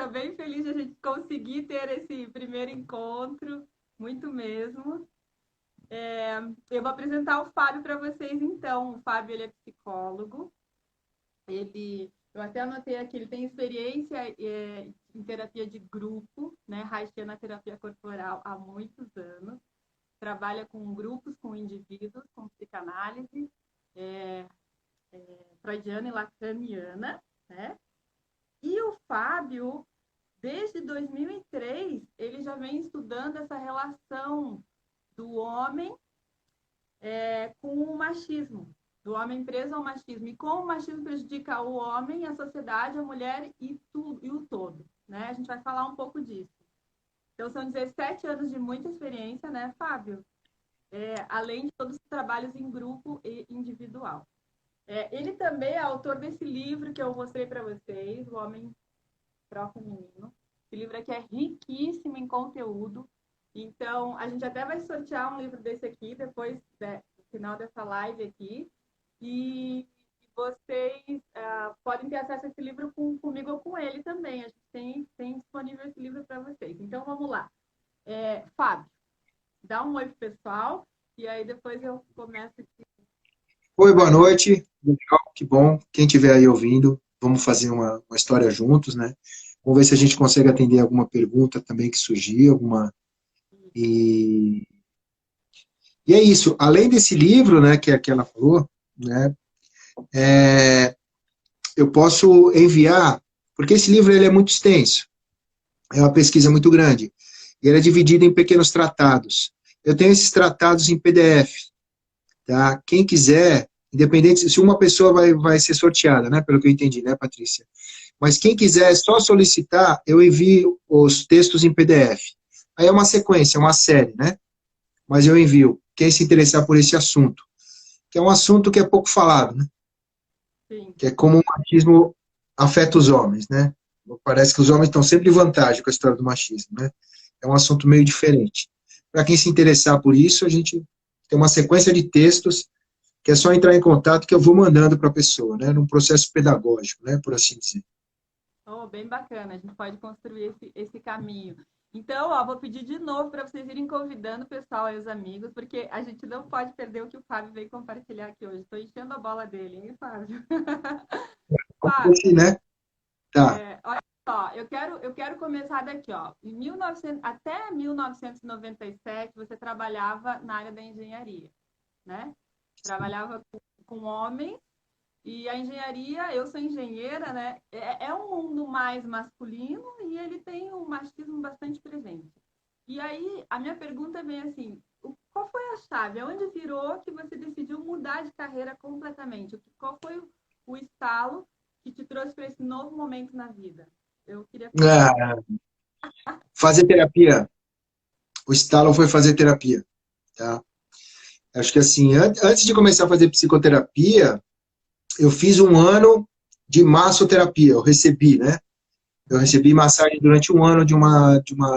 estou bem feliz de a gente conseguir ter esse primeiro encontro, muito mesmo. Eu vou apresentar o Fábio para vocês, então. O Fábio, ele é psicólogo. Eu até anotei aqui, ele tem experiência em terapia de grupo, né? Haitiana terapia corporal há muitos anos. Trabalha com grupos, com indivíduos, com psicanálise, é, freudiana e lacaniana, né? E o Fábio, desde 2003, ele já vem estudando essa relação do homem com o machismo, do homem preso ao machismo, e como o machismo prejudica o homem, a sociedade, a mulher e, tudo, e o todo. Né? A gente vai falar um pouco disso. Então, são 17 anos de muita experiência, né, Fábio? Além de todos os trabalhos em grupo e individual. Ele também é autor desse livro que eu mostrei para vocês, O Homem Pró-Feminino. Esse livro aqui é riquíssimo em conteúdo. Então, a gente até vai sortear um livro desse aqui depois no final dessa live aqui. E vocês podem ter acesso a esse livro comigo ou com ele também. A gente tem disponível esse livro para vocês. Então, vamos lá. Fábio, dá um oi pro pessoal e aí depois eu começo aqui. Oi, boa noite. Legal, que bom. Quem estiver aí ouvindo, vamos fazer uma história juntos, né? Vamos ver se a gente consegue atender alguma pergunta também que surgir, alguma. E, e é isso. Além desse livro, né, que ela falou, né, eu posso enviar, porque esse livro ele é muito extenso, é uma pesquisa muito grande, e ele é dividido em pequenos tratados. Eu tenho esses tratados em PDF, tá? Quem quiser, independente se uma pessoa vai ser sorteada, né, pelo que eu entendi, né, Patrícia? Mas quem quiser é só solicitar, eu envio os textos em PDF. Aí é uma sequência, uma série, né? Mas eu envio. Quem se interessar por esse assunto, que é um assunto que é pouco falado, né? Sim. Que é como o machismo afeta os homens, né? Parece que os homens estão sempre em vantagem com a história do machismo, né? É um assunto meio diferente. Para quem se interessar por isso, a gente tem uma sequência de textos que é só entrar em contato que eu vou mandando para a pessoa, né? Num processo pedagógico, né? Por assim dizer. Oh, bem bacana, a gente pode construir esse caminho. Então, ó, vou pedir de novo para vocês irem convidando o pessoal e os amigos, porque a gente não pode perder o que o Fábio veio compartilhar aqui hoje. Estou enchendo a bola dele, hein, Fábio? Esse, Fábio, né? Tá. olha só, eu quero começar daqui, ó. Até 1997, você trabalhava na área da engenharia, né? Trabalhava com homens. E a engenharia, eu sou engenheira, né? É um mundo mais masculino e ele tem um machismo bastante presente. E aí, a minha pergunta é bem assim: qual foi a chave? Aonde virou que você decidiu mudar de carreira completamente? Qual foi o estalo que te trouxe para esse novo momento na vida? Eu queria saber. Ah, fazer terapia. O estalo foi fazer terapia, tá? Acho que assim, antes de começar a fazer psicoterapia, eu fiz um ano de massoterapia, eu recebi, né? Eu recebi massagem durante um ano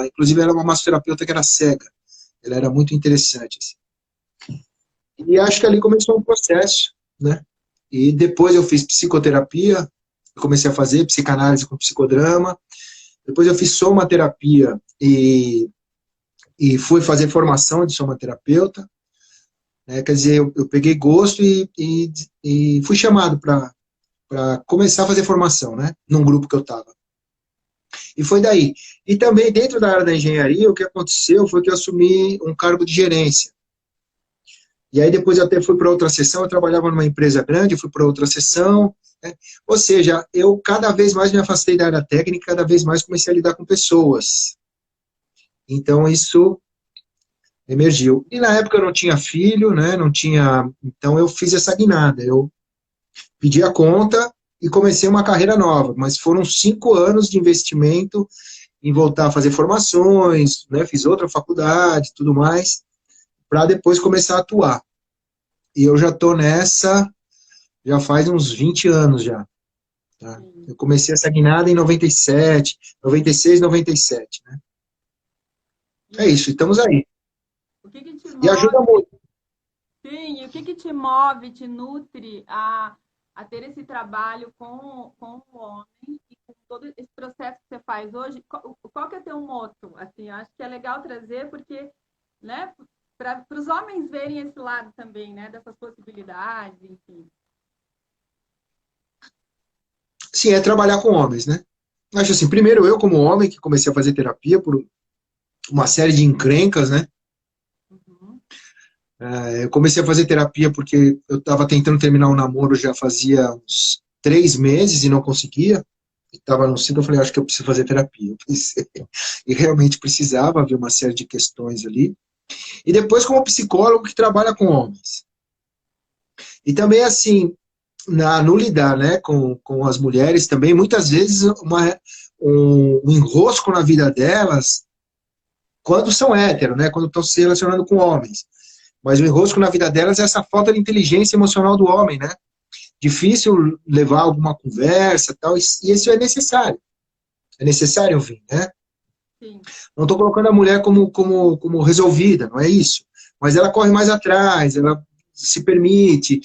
inclusive era uma massoterapeuta que era cega. Ela era muito interessante, assim. E acho que ali começou um processo, né? E depois eu fiz psicoterapia, eu comecei a fazer psicanálise com psicodrama, depois eu fiz somaterapia e fui fazer formação de somaterapeuta, né? Quer dizer, eu peguei gosto e fui chamado para começar a fazer formação, né? Num grupo que eu estava. E foi daí. E também, dentro da área da engenharia, o que aconteceu foi que eu assumi um cargo de gerência. E aí depois eu até fui para outra seção, eu trabalhava numa empresa grande, fui para outra seção, né? Ou seja, eu cada vez mais me afastei da área técnica, cada vez mais comecei a lidar com pessoas. Então isso emergiu. E na época eu não tinha filho, né? Não tinha, então eu fiz essa guinada. Eu pedi a conta e comecei uma carreira nova, mas foram 5 anos de investimento em voltar a fazer formações, né? Fiz outra faculdade, tudo mais, para depois começar a atuar. E eu já estou nessa, já faz uns 20 anos já. Tá? Sim. Eu comecei essa guinada em 97, 96, 97, né? É E isso, estamos aí. o que te E ajuda move? muito. Sim, e o que te move, te nutre a ter esse trabalho com o homem todo esse processo que você faz hoje, qual que é teu moto? Assim, acho que é legal trazer porque, né, para os homens verem esse lado também, né, dessas possibilidades, enfim. Sim, é trabalhar com homens, né? Acho assim, primeiro eu como homem que comecei a fazer terapia por uma série de encrencas, né? Uhum. Eu comecei a fazer terapia porque eu estava tentando terminar um namoro já fazia uns 3 meses e não conseguia. Estava no cinto, eu falei, acho que eu preciso fazer terapia. Eu pensei, e realmente precisava, haver uma série de questões ali. E depois como psicólogo que trabalha com homens. E também, assim, no lidar, né, com as mulheres também, muitas vezes um enrosco na vida delas, quando são héteros, né, quando estão se relacionando com homens. Mas o enrosco na vida delas é essa falta de inteligência emocional do homem, né? Difícil levar alguma conversa tal, e isso é necessário. É necessário ouvir, né? Sim. Não estou colocando a mulher como resolvida, não é isso. Mas ela corre mais atrás, ela se permite,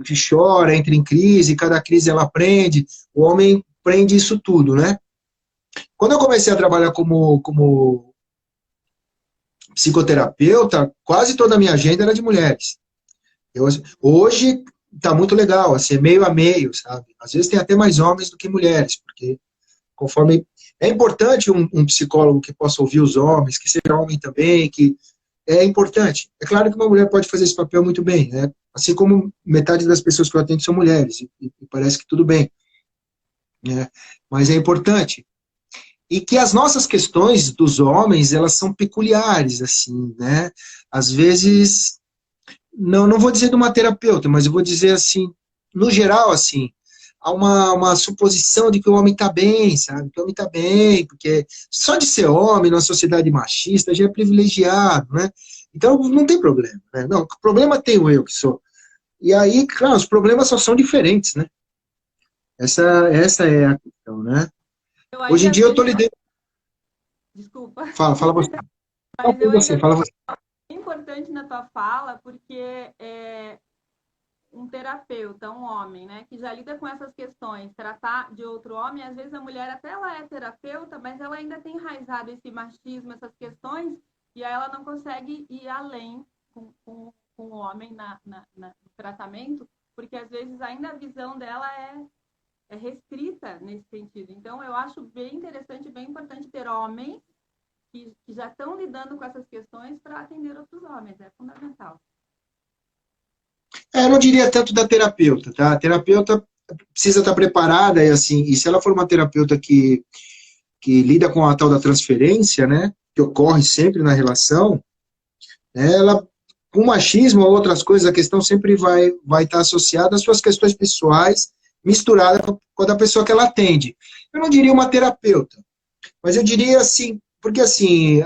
que chora, entra em crise, cada crise ela aprende. O homem aprende isso tudo, né? Quando eu comecei a trabalhar como psicoterapeuta, quase toda a minha agenda era de mulheres. Hoje está muito legal, assim, é meio a meio, sabe? Às vezes tem até mais homens do que mulheres, porque conforme... É importante um psicólogo que possa ouvir os homens, que seja homem também, que é importante. É claro que uma mulher pode fazer esse papel muito bem, né? Assim como metade das pessoas que eu atendo são mulheres, e parece que tudo bem, né? Mas é importante. E que as nossas questões dos homens, elas são peculiares, assim, né? Às vezes, não vou dizer de uma terapeuta, mas eu vou dizer assim, no geral, assim, há uma suposição de que o homem está bem, sabe? Que o homem está bem, porque só de ser homem numa sociedade machista já é privilegiado, né? Então não tem problema, né? Não, o problema tenho eu que sou. E aí, claro, os problemas só são diferentes, né? Essa é a questão, né? Eu Hoje em ainda dia eu tô vejo, lidando. desculpa, Fala você. Não, mas foi eu você, ainda fala você. vejo importante na tua fala, porque um terapeuta, um homem, né, que já lida com essas questões, tratar de outro homem, às vezes a mulher até ela é terapeuta, mas ela ainda tem enraizado esse machismo, essas questões, e aí ela não consegue ir além com o homem no tratamento, porque às vezes ainda a visão dela é restrita nesse sentido. Então, eu acho bem interessante, bem importante ter homens que já estão lidando com essas questões para atender outros homens, é fundamental. Eu não diria tanto da terapeuta, tá? A terapeuta precisa estar preparada, e assim, e se ela for uma terapeuta que lida com a tal da transferência, né, que ocorre sempre na relação, né, ela, com machismo ou outras coisas, a questão sempre vai estar associada às suas questões pessoais, misturada com a da pessoa que ela atende. Eu não diria uma terapeuta, mas eu diria assim, porque assim,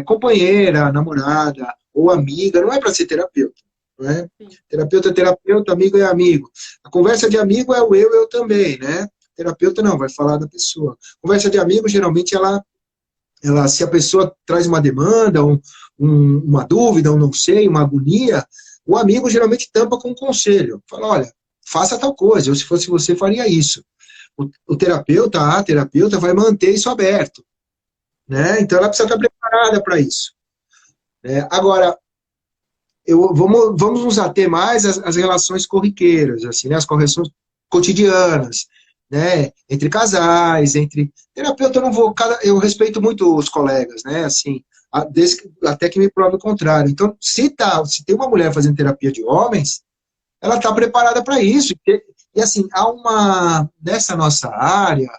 companheira, namorada ou amiga, não é para ser terapeuta. Não é? Terapeuta é terapeuta, amigo é amigo. A conversa de amigo é o eu também, né? Terapeuta não, vai falar da pessoa. Conversa de amigo, geralmente, se a pessoa traz uma demanda, uma dúvida, um não sei, uma agonia, o amigo geralmente tampa com um conselho. Fala, olha, faça tal coisa, eu se fosse você faria isso. O terapeuta, a terapeuta vai manter isso aberto. Né? Então ela precisa estar preparada para isso. Agora, vamos nos ater mais às relações corriqueiras, assim, né? As correções cotidianas, né? Entre casais, entre... Terapeuta eu não vou... Eu respeito muito os colegas, né? Assim, até que me prove o contrário. Então, se tem uma mulher fazendo terapia de homens, ela está preparada para isso. E assim, nessa nossa área,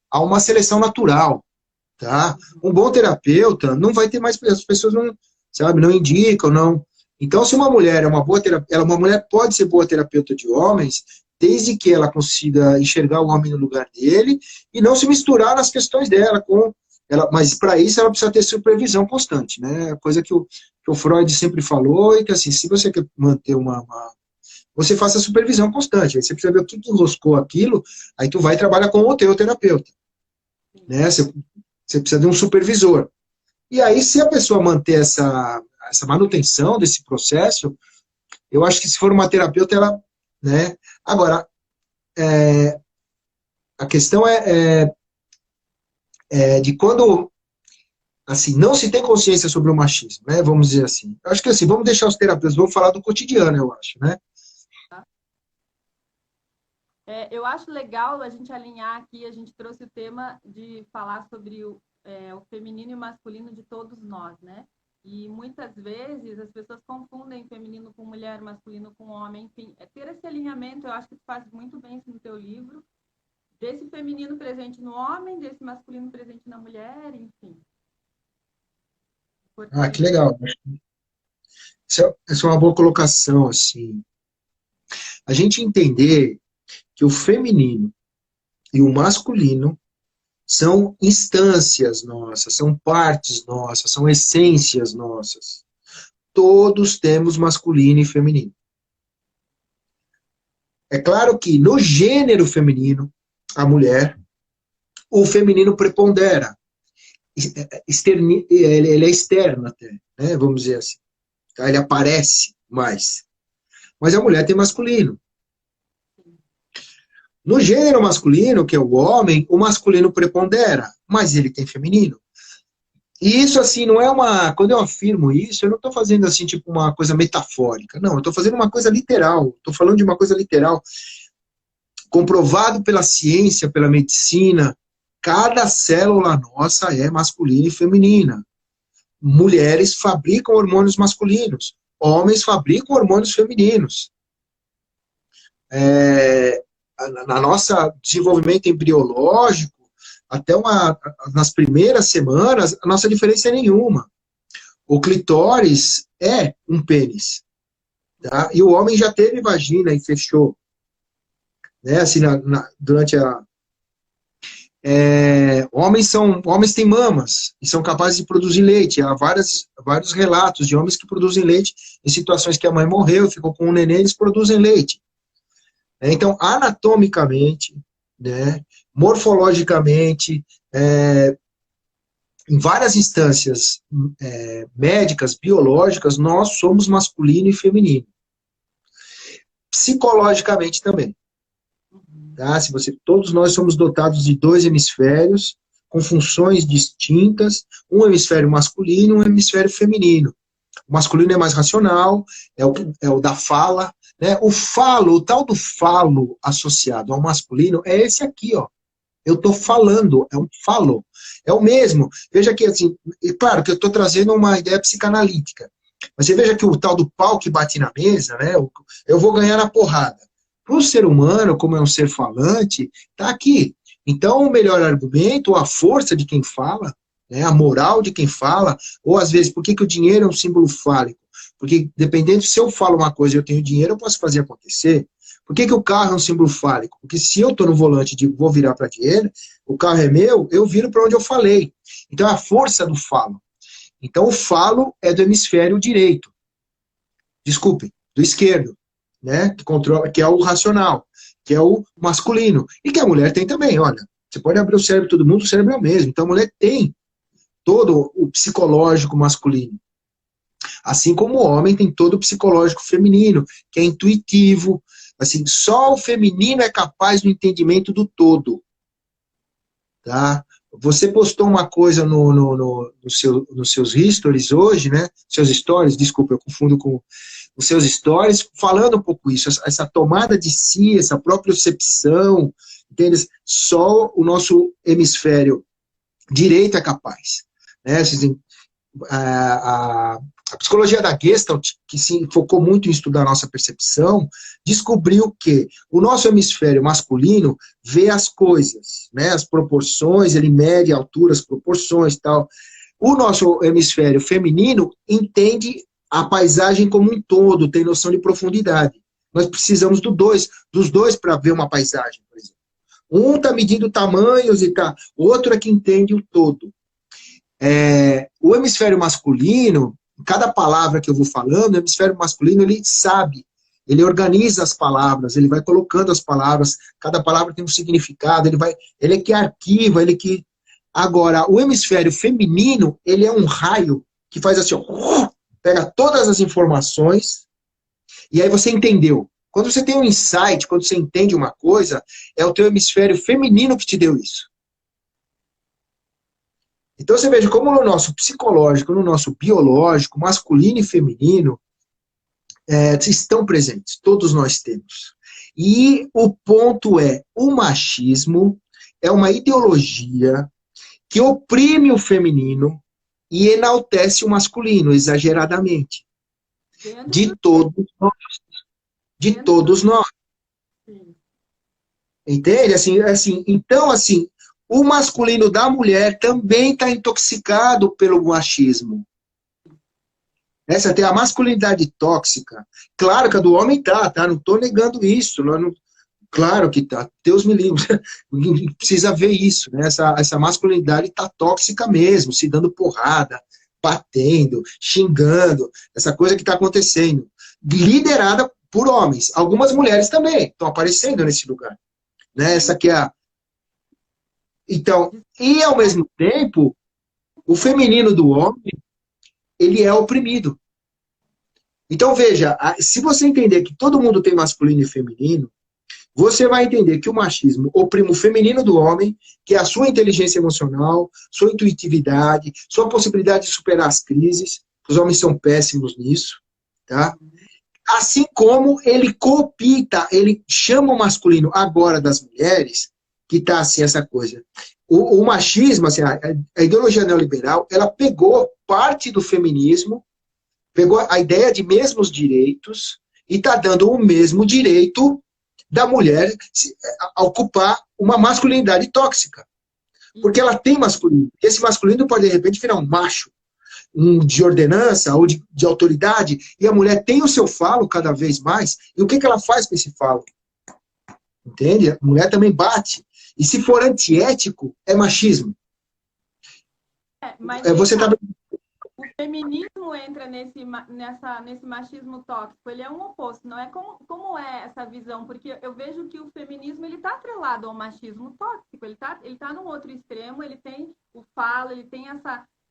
há uma seleção natural. Tá? Um bom terapeuta não vai ter mais, as pessoas não, sabe, não indicam, não. Então, se uma mulher é uma boa terapeuta, uma mulher pode ser boa terapeuta de homens, desde que ela consiga enxergar o homem no lugar dele e não se misturar nas questões dela com ela, mas para isso ela precisa ter supervisão constante, né? Coisa que o Freud sempre falou e que assim, se você quer manter você faça supervisão constante, aí você precisa ver o que enroscou aquilo, aí tu vai trabalhar com o teu terapeuta, né? Você precisa de um supervisor. E aí, se a pessoa manter essa manutenção desse processo, eu acho que se for uma terapeuta, ela... Né? Agora, a questão é de quando, assim, não se tem consciência sobre o machismo, né? Vamos dizer assim. Eu acho que assim, vamos deixar os terapeutas, vamos falar do cotidiano, eu acho, né? Eu acho legal a gente alinhar aqui, a gente trouxe o tema de falar sobre o feminino e o masculino de todos nós, né? E muitas vezes as pessoas confundem feminino com mulher, masculino com homem, enfim. Ter esse alinhamento, eu acho que faz muito bem isso no teu livro, desse feminino presente no homem, desse masculino presente na mulher, enfim. Ah, que legal. Essa é uma boa colocação, assim. A gente entender que o feminino e o masculino são instâncias nossas, são partes nossas, são essências nossas. Todos temos masculino e feminino. É claro que no gênero feminino, a mulher, o feminino prepondera. Ele é externo até, né? Vamos dizer assim. Tá? Ele aparece mais. Mas a mulher tem masculino. No gênero masculino, que é o homem, o masculino prepondera, mas ele tem feminino. E isso, assim, não é uma... Quando eu afirmo isso, eu não estou fazendo, assim, tipo, uma coisa metafórica. Não, eu estou fazendo uma coisa literal. Estou falando de uma coisa literal. Comprovado pela ciência, pela medicina, cada célula nossa é masculina e feminina. Mulheres fabricam hormônios masculinos. Homens fabricam hormônios femininos. Na nossa desenvolvimento embriológico, até nas primeiras semanas, a nossa diferença é nenhuma. O clitóris é um pênis. Tá? E o homem já teve vagina e fechou. Né? Assim, durante a... homens têm mamas e são capazes de produzir leite. Há vários relatos de homens que produzem leite em situações que a mãe morreu e ficou com um neném, eles produzem leite. Então, anatomicamente, né, morfologicamente, em várias instâncias médicas, biológicas, nós somos masculino e feminino. Psicologicamente também. Tá? Todos nós somos dotados de 2 hemisférios, com funções distintas, um hemisfério masculino e um hemisfério feminino. O masculino é mais racional, é o da fala, né? O tal do falo associado ao masculino é esse aqui, ó. Eu estou falando, é um falo. É o mesmo. Veja que, assim, claro que eu estou trazendo uma ideia psicanalítica, mas você veja que o tal do pau que bate na mesa, né? Eu vou ganhar na porrada. Para o ser humano, como é um ser falante, está aqui. Então, o melhor argumento, a força de quem fala, né, a moral de quem fala, ou às vezes, por que o dinheiro é um símbolo fálico? Porque, dependendo, se eu falo uma coisa e eu tenho dinheiro, eu posso fazer acontecer. Por que o carro é um símbolo fálico? Porque se eu estou no volante e digo, vou virar para a direita, o carro é meu, eu viro para onde eu falei. Então, é a força do falo. Então, o falo é do hemisfério direito. Desculpem, do esquerdo, né? Que é o racional, que é o masculino. E que a mulher tem também, olha. Você pode abrir o cérebro de todo mundo, o cérebro é o mesmo. Então, a mulher tem todo o psicológico masculino. Assim como o homem tem todo o psicológico feminino, que é intuitivo. Assim, só o feminino é capaz do entendimento do todo. Tá? Você postou uma coisa nos seus stories hoje, né? Seus stories, desculpa, eu confundo com os seus stories, falando um pouco isso, essa tomada de si, essa propriocepção, entende? Só o nosso hemisfério direito é capaz. Né? A psicologia da Gestalt, que se focou muito em estudar a nossa percepção, descobriu que o nosso hemisfério masculino vê as coisas, né, as proporções, ele mede alturas, proporções e tal. O nosso hemisfério feminino entende a paisagem como um todo, tem noção de profundidade. Nós precisamos dos dois para ver uma paisagem, por exemplo. Um está medindo tamanhos e tá, o outro é que entende o todo. O hemisfério masculino, cada palavra que eu vou falando, o hemisfério masculino, ele sabe, ele organiza as palavras, ele vai colocando as palavras, cada palavra tem um significado, ele é que arquiva, ele que... Agora, o hemisfério feminino, ele é um raio que faz assim, ó, pega todas as informações, e aí você entendeu. Quando você tem um insight, quando você entende uma coisa, é o teu hemisfério feminino que te deu isso. Então você veja como no nosso psicológico, no nosso biológico, masculino e feminino, estão presentes, todos nós temos. E o ponto é, o machismo é uma ideologia que oprime o feminino e enaltece o masculino, exageradamente. De todos nós. De todos nós. Entende? Então, o masculino da mulher também está intoxicado pelo machismo. Essa tem a masculinidade tóxica. Claro que a do homem tá? Não estou negando isso. Claro que tá. Deus me livre. Precisa ver isso, né? Essa masculinidade está tóxica mesmo, se dando porrada, batendo, xingando, essa coisa que está acontecendo. Liderada por homens. Algumas mulheres também estão aparecendo nesse lugar. Né? Essa aqui é a... Então, e ao mesmo tempo, o feminino do homem, ele é oprimido. Então, veja, se você entender que todo mundo tem masculino e feminino, você vai entender que o machismo oprime o feminino do homem, que é a sua inteligência emocional, sua intuitividade, sua possibilidade de superar as crises. Os homens são péssimos nisso, tá? Assim como ele coopta, ele chama o masculino agora das mulheres, que tá assim, essa coisa. O machismo, assim, a ideologia neoliberal, ela pegou parte do feminismo, pegou a ideia de mesmos direitos e está dando o mesmo direito da mulher a ocupar uma masculinidade tóxica. Porque ela tem masculino. Esse masculino pode, de repente, virar um macho, de ordenança ou de autoridade, e a mulher tem o seu falo cada vez mais, e o que ela faz com esse falo? Entende? A mulher também bate. E se for antiético, é machismo. Mas você tá... o feminismo entra nesse machismo tóxico. Ele é um oposto, não é? Como é essa visão? Porque eu vejo que o feminismo está atrelado ao machismo tóxico. Ele tá num outro extremo, ele tem o falo, ele tem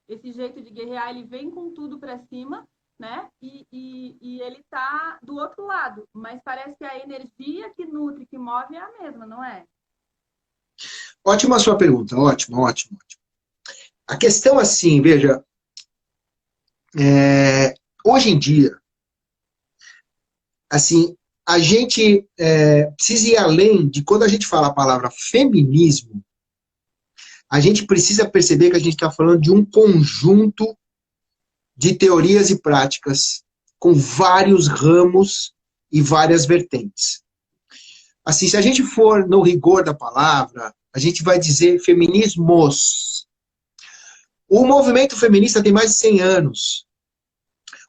esse jeito de guerrear, ele vem com tudo para cima, né? E ele tá do outro lado. Mas parece que a energia que nutre, que move é a mesma, não é? Ótima a sua pergunta, ótimo. A questão assim, veja, hoje em dia, assim, a gente precisa ir além de quando a gente fala a palavra feminismo, a gente precisa perceber que a gente está falando de um conjunto de teorias e práticas com vários ramos e várias vertentes. Assim, se a gente for no rigor da palavra, a gente vai dizer feminismos. O movimento feminista tem mais de 100 anos.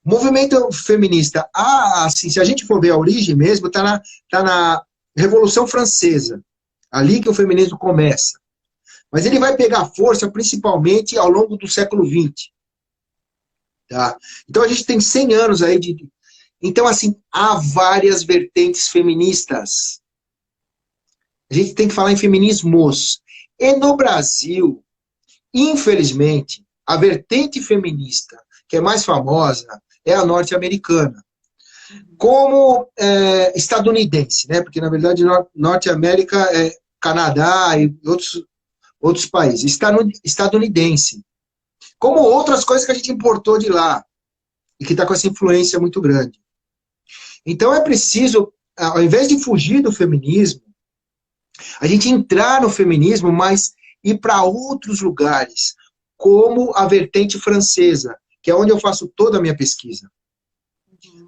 O movimento feminista, assim, se a gente for ver a origem mesmo, está na Revolução Francesa. Ali que o feminismo começa. Mas ele vai pegar força principalmente ao longo do século XX. Tá? Então a gente tem 100 anos aí de... Então, assim, há várias vertentes feministas. A gente tem que falar em feminismos. E no Brasil, infelizmente, a vertente feminista que é mais famosa é a norte-americana. Como estadunidense, né? Porque, na verdade, Norte-América é Canadá e outros países. Estadunidense. Como outras coisas que a gente importou de lá. E que está com essa influência muito grande. Então, é preciso, ao invés de fugir do feminismo, a gente entrar no feminismo, mas ir para outros lugares, como a vertente francesa, que é onde eu faço toda a minha pesquisa.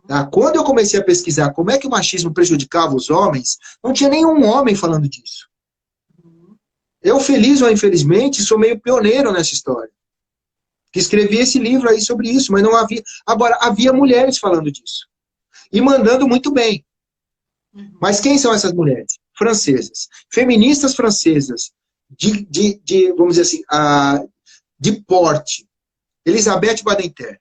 Tá? Quando eu comecei a pesquisar como é que o machismo prejudicava os homens, não tinha nenhum homem falando disso. Eu, feliz ou infelizmente, sou meio pioneiro nessa história. Que escrevi esse livro aí sobre isso, mas não havia... Agora, havia mulheres falando disso. E mandando muito bem. Mas quem são essas mulheres? Francesas. Feministas francesas. Vamos dizer assim, de porte. Elisabeth Badinter.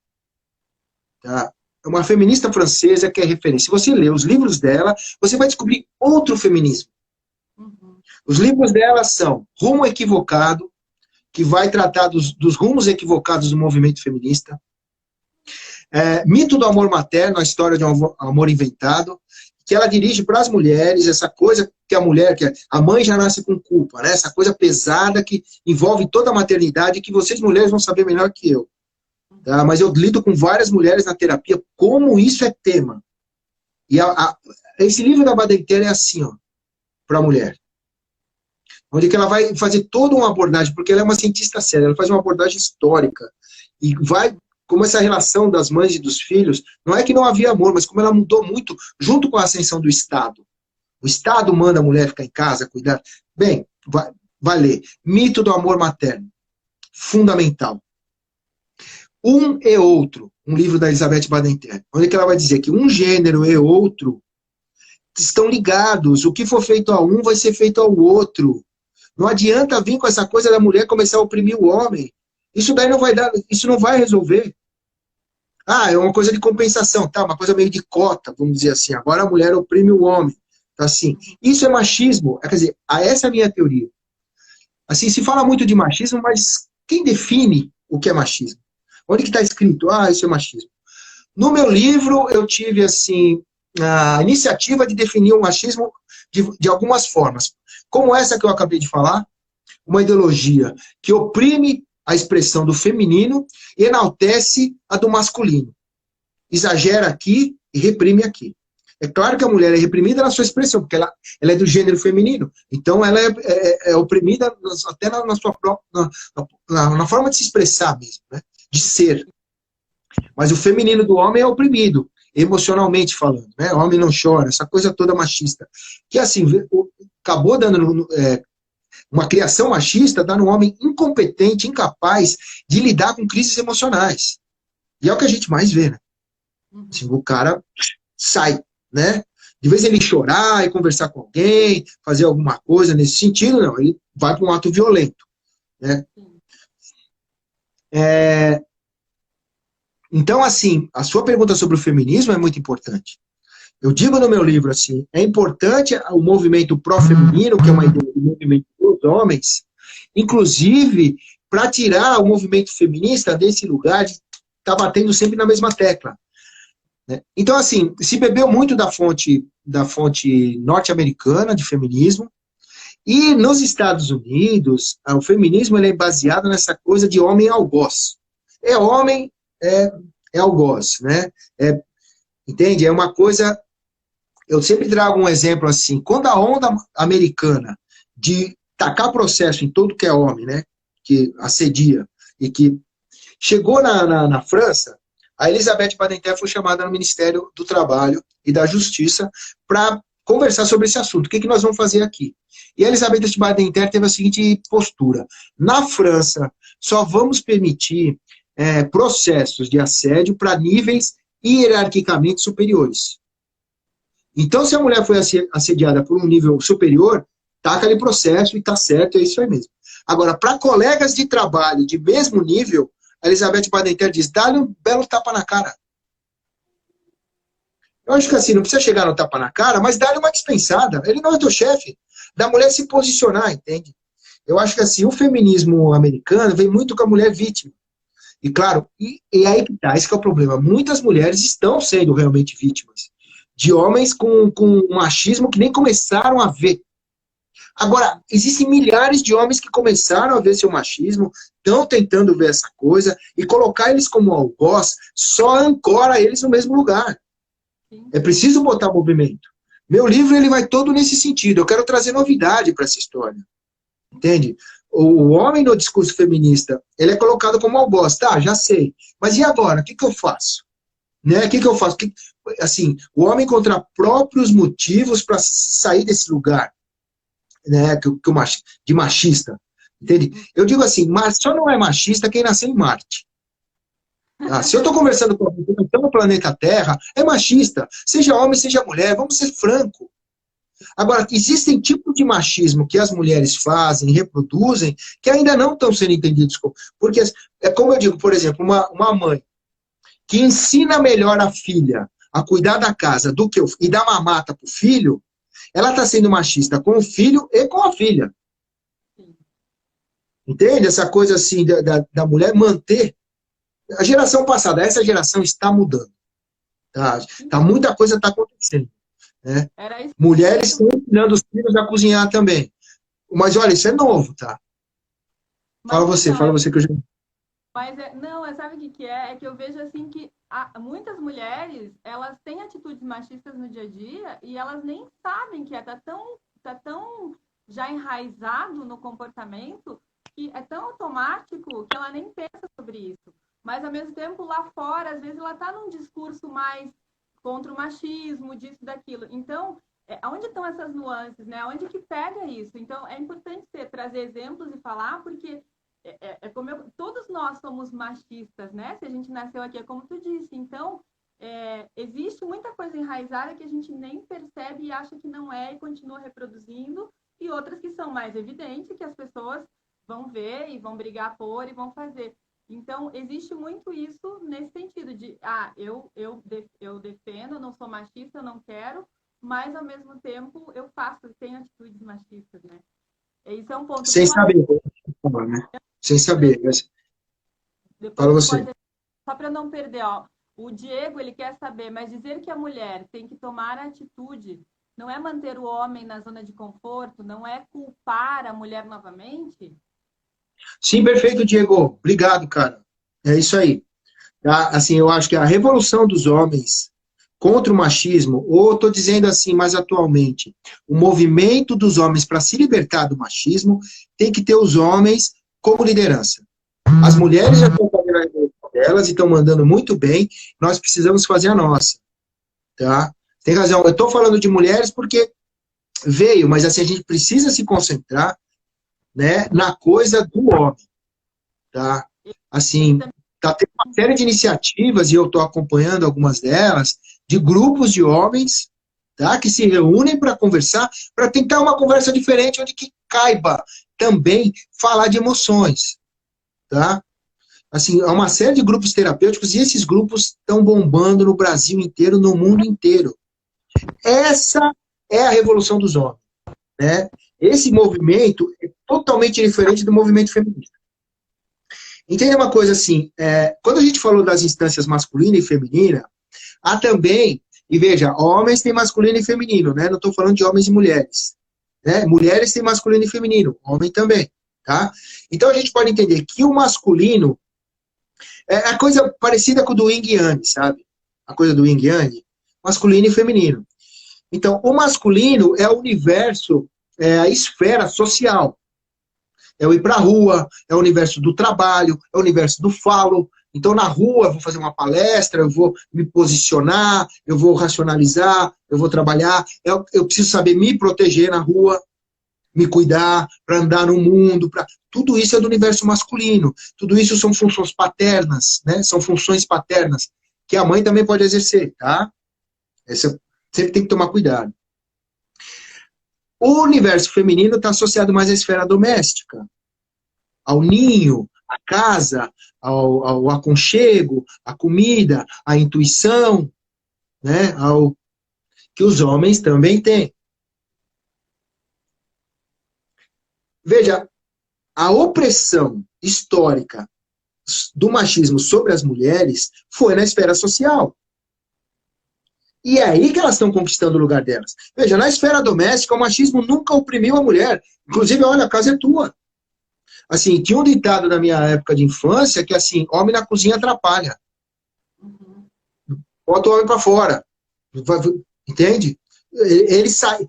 Tá? É uma feminista francesa que é referência. Se você ler os livros dela, você vai descobrir outro feminismo. Os livros dela são Rumo Equivocado, que vai tratar dos rumos equivocados do movimento feminista. Mito do amor materno, a história de um amor inventado. que ela dirige para as mulheres, essa coisa que a mulher, que a mãe já nasce com culpa, né? Essa coisa pesada que envolve toda a maternidade, que vocês mulheres vão saber melhor que eu. Tá? Mas eu lido com várias mulheres na terapia, como isso é tema. E esse livro da Baden-Ter é assim, ó, para a mulher. Onde que ela vai fazer toda uma abordagem, porque ela é uma cientista séria, ela faz uma abordagem histórica, e vai, como essa relação das mães e dos filhos, não é que não havia amor, mas como ela mudou muito, junto com a ascensão do Estado. O Estado manda a mulher ficar em casa, cuidar. Bem, vai ler. Mito do amor materno. Fundamental. Um e outro, um livro da Elizabeth Badinter, onde que ela vai dizer que um gênero e outro estão ligados. O que for feito a um vai ser feito ao outro. Não adianta vir com essa coisa da mulher começar a oprimir o homem. Isso daí não vai dar, isso não vai resolver. Ah, é uma coisa de compensação, tá? Uma coisa meio de cota, vamos dizer assim. Agora a mulher oprime o homem. Tá assim. Isso é machismo. Quer dizer, essa é a minha teoria. Assim, se fala muito de machismo, mas quem define o que é machismo? Onde que está escrito? Ah, isso é machismo. No meu livro, eu tive, assim, a iniciativa de definir o machismo de algumas formas. Como essa que eu acabei de falar, uma ideologia que oprime a expressão do feminino e enaltece a do masculino. Exagera aqui e reprime aqui. É claro que a mulher é reprimida na sua expressão, porque ela é do gênero feminino. Então, ela é oprimida até na sua própria, na forma de se expressar mesmo, né? De ser. Mas o feminino do homem é oprimido, emocionalmente falando, né? O homem não chora, essa coisa toda machista. Que, assim, acabou dando uma criação machista, dá no homem incompetente, incapaz de lidar com crises emocionais. E é o que a gente mais vê, né? Assim, o cara sai, né? De vez em ele chorar e conversar com alguém, fazer alguma coisa nesse sentido, não, ele vai para um ato violento, né? Então, assim, a sua pergunta sobre o feminismo é muito importante. Eu digo no meu livro, assim, é importante o movimento pró-feminino, que é uma ideia do movimento dos homens, inclusive para tirar o movimento feminista desse lugar de estar batendo sempre na mesma tecla. Né? Então, assim, se bebeu muito da fonte norte-americana de feminismo, e nos Estados Unidos, o feminismo ele é baseado nessa coisa de homem algoz. É homem, é algoz, né? Entende? É uma coisa... Eu sempre trago um exemplo assim, quando a onda americana de tacar processo em todo que é homem, né, que assedia, e que chegou na França, a Elizabeth Badinter foi chamada no Ministério do Trabalho e da Justiça para conversar sobre esse assunto. O que nós vamos fazer aqui? E a Elizabeth Badinter teve a seguinte postura. Na França, só vamos permitir processos de assédio para níveis hierarquicamente superiores. Então, se a mulher foi assediada por um nível superior, taca ali processo e tá certo, é isso aí mesmo. Agora, para colegas de trabalho de mesmo nível, a Elizabeth Badinter diz, dá-lhe um belo tapa na cara. Eu acho que assim, não precisa chegar no tapa na cara, mas dá-lhe uma dispensada. Ele não é teu chefe. Da mulher se posicionar, entende? Eu acho que assim, o feminismo americano vem muito com a mulher vítima. E claro, e aí que tá, esse que é o problema. Muitas mulheres estão sendo realmente vítimas de homens com machismo que nem começaram a ver. Agora, existem milhares de homens que começaram a ver seu machismo, estão tentando ver essa coisa, e colocar eles como algoz só ancora eles no mesmo lugar. É preciso botar movimento. Meu livro ele vai todo nesse sentido. Eu quero trazer novidade para essa história. Entende? O homem no discurso feminista, ele é colocado como algoz. Tá, já sei. Mas e agora? O que eu faço? Né? O que eu faço? Assim, o homem encontrar próprios motivos para sair desse lugar, né, de machista. Entende? Eu digo assim, mas só não é machista quem nasceu em Marte. Se eu estou conversando com alguém que está no planeta Terra, é machista. Seja homem, seja mulher, vamos ser franco. Agora, existem tipos de machismo que as mulheres fazem, reproduzem, que ainda não estão sendo entendidos. Porque, como eu digo, por exemplo, uma mãe que ensina melhor a filha a cuidar da casa e dar mamata para o filho, ela está sendo machista com o filho e com a filha. Entende? Essa coisa assim da mulher manter. A geração passada, essa geração está mudando. Muita coisa está acontecendo. né? Era isso Mulheres mesmo. estão ensinando os filhos a cozinhar também. Mas olha, isso é novo, tá? Mas então, Fala você que eu já... mas não, sabe o que que é? É que eu vejo assim que muitas mulheres, elas têm atitudes machistas no dia a dia e elas nem sabem que tá tão já enraizado no comportamento que é tão automático que ela nem pensa sobre isso. Mas ao mesmo tempo lá fora, às vezes ela tá num discurso mais contra o machismo, disso, daquilo. Então, onde estão essas nuances, né? Onde que pega isso? Então, é importante trazer exemplos e falar, porque como todos nós somos machistas, né? Se a gente nasceu aqui, é como tu disse. Então, existe muita coisa enraizada que a gente nem percebe e acha que não é e continua reproduzindo, e outras que são mais evidentes, que as pessoas vão ver e vão brigar por e vão fazer. Então, existe muito isso nesse sentido de, eu defendo, eu não sou machista, eu não quero, mas, ao mesmo tempo, eu faço, tenho atitudes machistas, né? Isso é um ponto. Sem saber, né? Sem saber. Mas... Fala Depois tu você. pode, só para não perder, ó. O Diego, ele quer saber, mas dizer que a mulher tem que tomar atitude não é manter o homem na zona de conforto, não é culpar a mulher novamente? Sim, perfeito, Diego. Obrigado, cara. É isso aí. Tá? Assim, eu acho que a revolução dos homens contra o machismo, ou estou dizendo assim mais atualmente, o movimento dos homens para se libertar do machismo tem que ter os homens como liderança. As mulheres já estão fazendo a revolução delas e estão mandando muito bem, nós precisamos fazer a nossa. Tá? Tem razão, eu estou falando de mulheres porque veio, mas assim, a gente precisa se concentrar, né, na coisa do homem. Tá? Assim, tá tendo uma série de iniciativas, e eu estou acompanhando algumas delas, de grupos de homens, tá, que se reúnem para conversar, para tentar uma conversa diferente, onde que caiba também falar de emoções. Tá? Assim, há uma série de grupos terapêuticos, e esses grupos estão bombando no Brasil inteiro, no mundo inteiro. Essa é a revolução dos homens. Né? Esse movimento é totalmente diferente do movimento feminista. Entenda uma coisa assim, quando a gente falou das instâncias masculina e feminina, há também, e veja, homens têm masculino e feminino, né? Não estou falando de homens e mulheres. Né? Mulheres têm masculino e feminino, homem também. Tá? Então a gente pode entender que o masculino é a coisa parecida com o do Yin Yang, sabe? A coisa do Yin Yang, masculino e feminino. Então, o masculino é o universo, é a esfera social. É o ir para a rua, é o universo do trabalho, é o universo do falo. Então, na rua, eu vou fazer uma palestra, eu vou me posicionar, eu vou racionalizar, eu vou trabalhar. Eu preciso saber me proteger na rua, me cuidar, para andar no mundo. Tudo isso é do universo masculino. Tudo isso são funções paternas, né? São funções paternas, que a mãe também pode exercer, tá? Essa sempre tem que tomar cuidado. O universo feminino está associado mais à esfera doméstica, ao ninho, à casa, ao aconchego, à comida, à intuição, né? Que os homens também têm. Veja, a opressão histórica do machismo sobre as mulheres foi na esfera social. E é aí que elas estão conquistando o lugar delas. Veja, na esfera doméstica, o machismo nunca oprimiu a mulher. Inclusive, olha, a casa é tua. Assim, tinha um ditado na minha época de infância que, assim, homem na cozinha atrapalha. Uhum. Bota o homem para fora. Entende? Ele sai.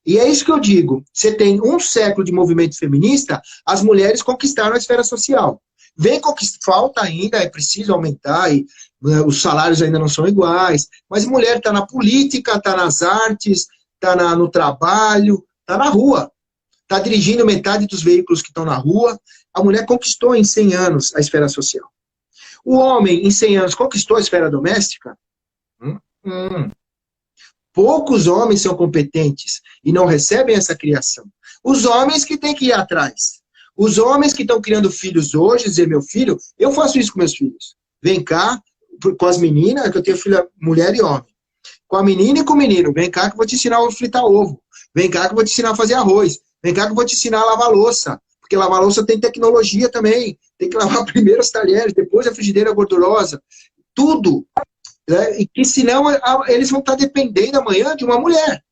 E é isso que eu digo. Você tem um século de movimento feminista, as mulheres conquistaram a esfera social. Vem conquistar, falta ainda, é preciso aumentar, e os salários ainda não são iguais, mas mulher está na política, está nas artes, está no trabalho, está na rua. Está dirigindo metade dos veículos que estão na rua. A mulher conquistou em 100 anos a esfera social. O homem, em 100 anos, conquistou a esfera doméstica? Poucos homens são competentes e não recebem essa criação. Os homens que têm que ir atrás. Os homens que estão criando filhos hoje, dizer, meu filho, eu faço isso com meus filhos. Vem cá, com as meninas, que eu tenho filha, mulher e homem. Com a menina e com o menino, vem cá que eu vou te ensinar a fritar ovo. Vem cá que eu vou te ensinar a fazer arroz. Vem cá que eu vou te ensinar a lavar louça. Porque lavar louça tem tecnologia também. Tem que lavar primeiro os talheres, depois a frigideira gordurosa. Tudo. né? E que senão eles vão estar dependendo amanhã de uma mulher.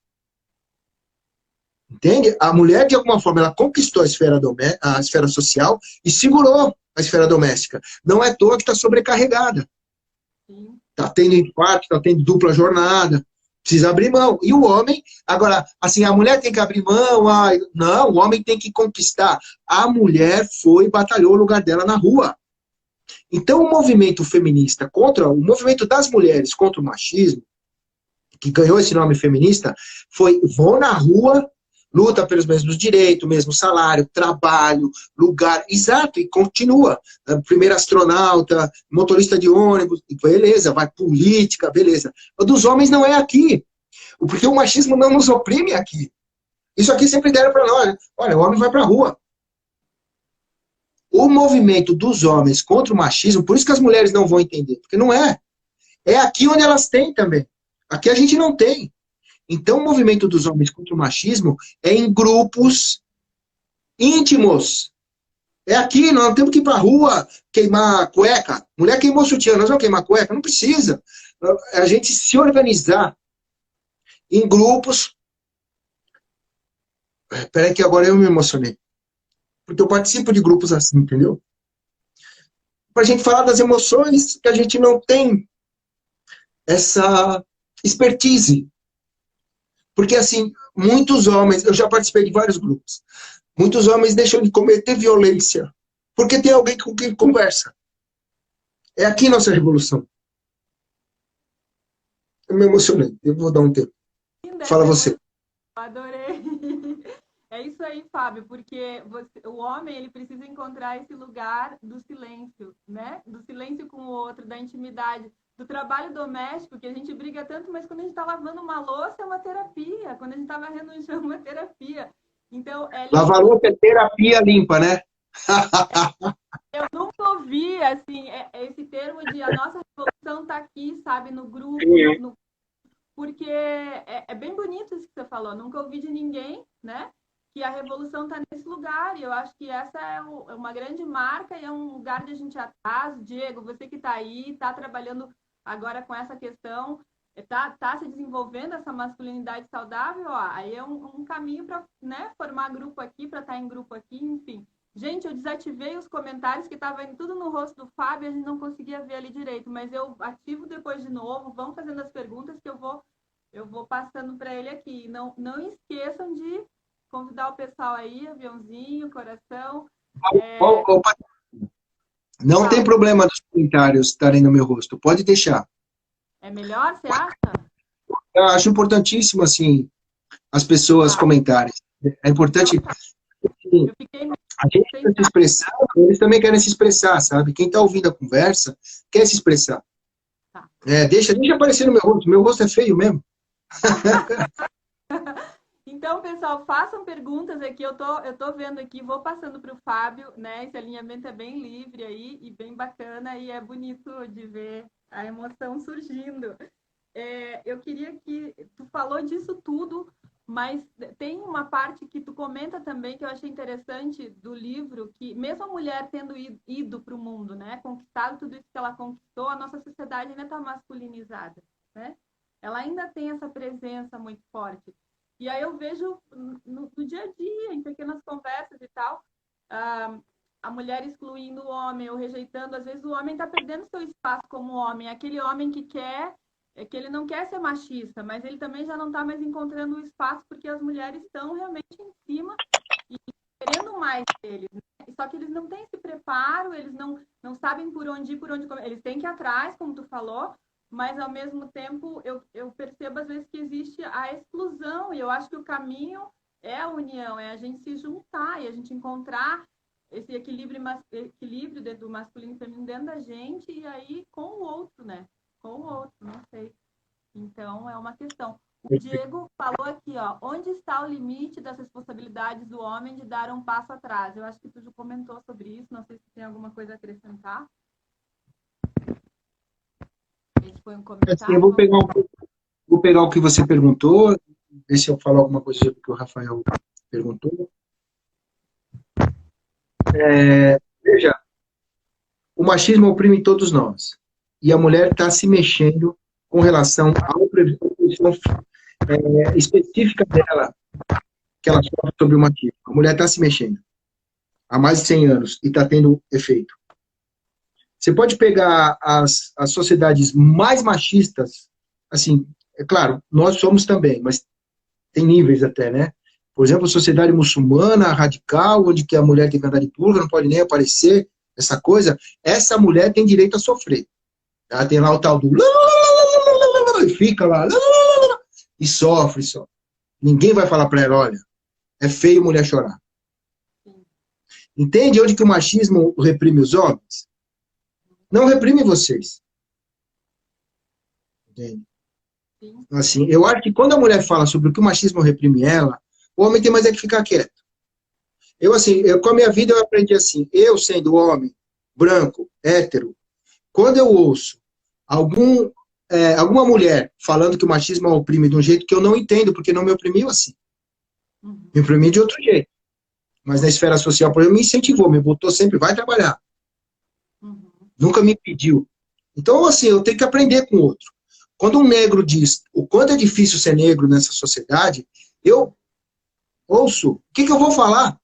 Entende? A mulher, de alguma forma, ela conquistou a esfera social e segurou a esfera doméstica. Não é à toa que está sobrecarregada. Está tendo infarto, está tendo dupla jornada. Precisa abrir mão. E o homem, agora, assim, a mulher tem que abrir mão. Não, o homem tem que conquistar. A mulher foi e batalhou o lugar dela na rua. Então, o movimento feminista o movimento das mulheres contra o machismo, que ganhou esse nome feminista, foi: vou na rua, luta pelos mesmos direitos, mesmo salário, trabalho, lugar, exato, e continua. Primeiro astronauta, motorista de ônibus, beleza, vai política, beleza. O dos homens não é aqui, porque o machismo não nos oprime aqui. Isso aqui sempre deram para nós. Olha, o homem vai para a rua. O movimento dos homens contra o machismo, por isso que as mulheres não vão entender, porque não é. É aqui onde elas têm também. Aqui a gente não tem. Então, o movimento dos homens contra o machismo é em grupos íntimos. É aqui, nós não temos que ir para a rua queimar cueca. Mulher queimou sutiã, nós vamos queimar cueca? Não precisa. A gente se organizar em grupos. Espera aí que agora eu me emocionei. Porque eu participo de grupos assim, entendeu? Para a gente falar das emoções que a gente não tem essa expertise. Porque, assim, muitos homens, eu já participei de vários grupos, muitos homens deixam de cometer violência porque tem alguém com quem conversa. É aqui nossa revolução. Eu me emocionei, eu vou dar um tempo. Fala você. Adorei. É isso aí, Fábio, porque o homem ele precisa encontrar esse lugar do silêncio, né? Do silêncio com o outro, da intimidade, do trabalho doméstico, que a gente briga tanto, mas quando a gente está lavando uma louça é uma terapia, quando a gente está varrendo o chão é uma terapia. Então, lavar louça é terapia limpa, né? Eu nunca ouvi, assim, esse termo de a nossa revolução está aqui, sabe, no grupo, porque é bem bonito isso que você falou, nunca ouvi de ninguém, né? Que a revolução está nesse lugar, e eu acho que essa é uma grande marca e é um lugar de a gente atrás. Diego, você que está aí, está trabalhando agora com essa questão, está se desenvolvendo essa masculinidade saudável, ó, aí é um caminho para, né, formar grupo aqui, para estar em grupo aqui, enfim. Gente, eu desativei os comentários que estavam indo tudo no rosto do Fábio, a gente não conseguia ver ali direito, mas eu ativo depois de novo, vão fazendo as perguntas que eu vou passando para ele aqui. Não esqueçam de convidar o pessoal aí, aviãozinho, coração. Não tem problema dos comentários estarem no meu rosto, pode deixar. É melhor, você acha? Eu acho importantíssimo, assim, as pessoas comentarem. É importante... Assim, a gente quer se expressar, eles também querem se expressar, sabe? Quem está ouvindo a conversa quer se expressar. Tá. Deixa aparecer no meu rosto é feio mesmo. Então, pessoal, façam perguntas aqui, eu tô vendo aqui, vou passando para o Fábio, né? Esse alinhamento é bem livre aí e bem bacana e é bonito de ver a emoção surgindo. Eu queria que tu falou disso tudo, mas tem uma parte que tu comenta também que eu achei interessante do livro, que mesmo a mulher tendo ido para o mundo, né, conquistado tudo isso que ela conquistou, a nossa sociedade ainda está masculinizada, né? Ela ainda tem essa presença muito forte. E aí eu vejo no dia a dia, em pequenas conversas e tal, a mulher excluindo o homem ou rejeitando. Às vezes o homem está perdendo seu espaço como homem, aquele homem que ele não quer ser machista, mas ele também já não está mais encontrando o espaço porque as mulheres estão realmente em cima e querendo mais deles, né? Só que eles não têm esse preparo, eles não sabem por onde ir, por onde comer. Eles têm que ir atrás, como tu falou, mas ao mesmo tempo eu percebo às vezes que existe a exclusão e eu acho que o caminho é a união, é a gente se juntar e a gente encontrar esse equilíbrio do masculino e feminino dentro da gente e aí com o outro, né? Com o outro, não sei. Então, é uma questão. O Diego falou aqui, ó, onde está o limite das responsabilidades do homem de dar um passo atrás? Eu acho que tu já comentou sobre isso, não sei se tem alguma coisa a acrescentar. Esse foi um comentário. Eu vou pegar o que você perguntou, ver se eu falo alguma coisa sobre o que o Rafael perguntou. Veja, o machismo oprime todos nós. E a mulher está se mexendo com relação à opressão específica dela, que ela sofre sobre o machismo. A mulher está se mexendo há mais de 100 anos e está tendo efeito. Você pode pegar as sociedades mais machistas, assim, é claro, nós somos também, mas tem níveis até, né? Por exemplo, a sociedade muçulmana, radical, onde que a mulher tem que andar de burca, não pode nem aparecer, essa coisa, essa mulher tem direito a sofrer. Ela tem lá o tal do... e fica lá, e sofre, sofre. Ninguém vai falar para ela, olha, é feio mulher chorar. Entende onde que o machismo reprime os homens? Não reprime vocês. Entende? Assim, eu acho que quando a mulher fala sobre o que o machismo reprime ela, o homem tem mais é que ficar quieto. Com a minha vida eu aprendi assim, eu sendo homem, branco, hétero, quando eu ouço alguma mulher falando que o machismo oprime de um jeito que eu não entendo, porque não me oprimiu assim. Me oprimiu de outro jeito. Mas na esfera social, por exemplo, me incentivou, me botou sempre, vai trabalhar. Nunca me pediu. Então, assim, eu tenho que aprender com o outro. Quando um negro diz o quanto é difícil ser negro nessa sociedade, eu ouço. O que eu vou falar?